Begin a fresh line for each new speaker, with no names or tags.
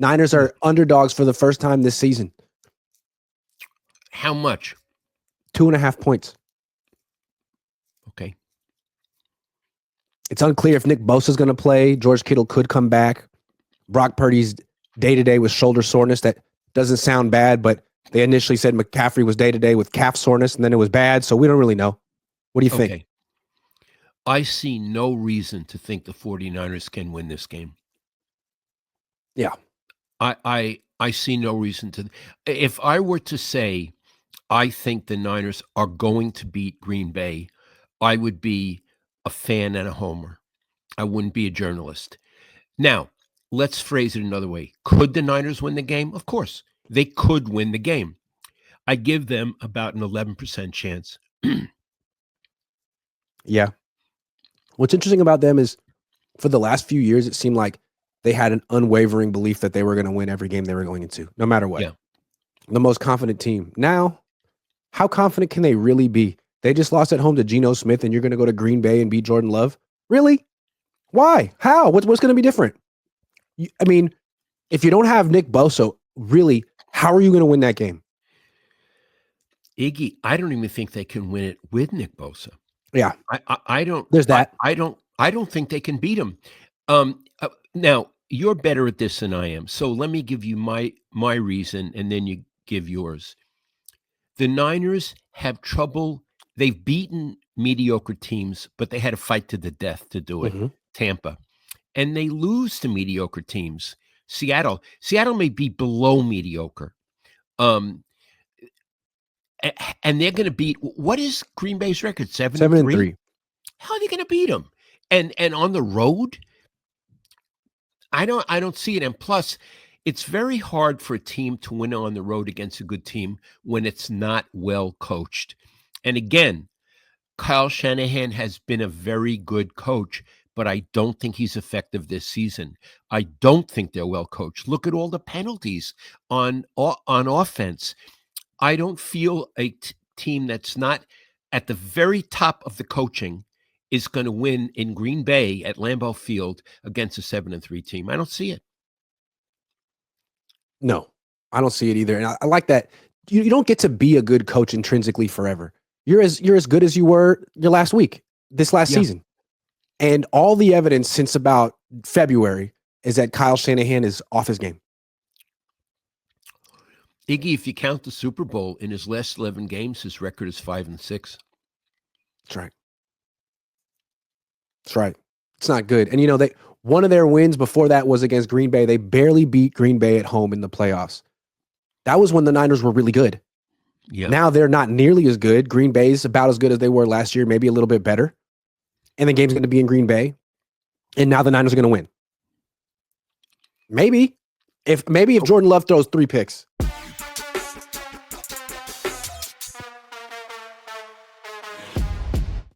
Niners are underdogs for the first time this season.
How much?
2.5 points.
Okay.
It's unclear if Nick Bosa's going to play. George Kittle could come back. Brock Purdy's day-to-day with shoulder soreness. That doesn't sound bad, but they initially said McCaffrey was day-to-day with calf soreness, and then it was bad, so we don't really know. What do you think?
I see no reason to think the 49ers can win this game.
Yeah.
I see no reason to. If I were to say I think the Niners are going to beat Green Bay, I would be a fan and a homer. I wouldn't be a journalist. Now, let's phrase it another way. Could the Niners win the game? Of course. They could win the game. I give them about an 11% chance.
Yeah. What's interesting about them is for the last few years, it seemed like they had an unwavering belief that they were going to win every game they were going into, no matter what.
Yeah.
The most confident team. Now, how confident can they really be? They just lost at home to Geno Smith, and you're going to go to Green Bay and beat Jordan Love? Really? Why? How? What's going to be different? I mean, if you don't have Nick Bosa, really, how are you going to win that game?
Iggy, I don't even think they can win it with Nick Bosa.
Yeah.
I don't.
There's that.
I don't think they can beat him. Now, you're better at this than I am. So let me give you my reason, and then you give yours. The Niners have trouble. They've beaten mediocre teams, but they had to fight to the death to do it.
Mm-hmm.
Tampa. And they lose to mediocre teams. Seattle may be below mediocre. And they're going to beat, what is Green Bay's record? 7-3? How are they going to beat them? And on the road, I don't see it. And plus, it's very hard for a team to win on the road against a good team when it's not well coached. And again, Kyle Shanahan has been a very good coach, but I don't think he's effective this season. I don't think they're well coached. Look at all the penalties on offense. I don't feel a team that's not at the very top of the coaching is going to win in Green Bay at Lambeau Field against a 7-3 team. I don't see it.
No, I don't see it either. And I like that. You don't get to be a good coach intrinsically forever. You're as good as you were your last week, this last season. And all the evidence since about February is that Kyle Shanahan is off his game.
Iggy, if you count the Super Bowl, in his last 11 games, his record is 5-6.
That's right. That's right. It's not good. And one of their wins before that was against Green Bay. They barely beat Green Bay at home in the playoffs. That was when the Niners were really good.
Yeah.
Now they're not nearly as good. Green Bay's about as good as they were last year, maybe a little bit better. And the game's going to be in Green Bay. And now the Niners are going to win. Maybe if Jordan Love throws 3 picks.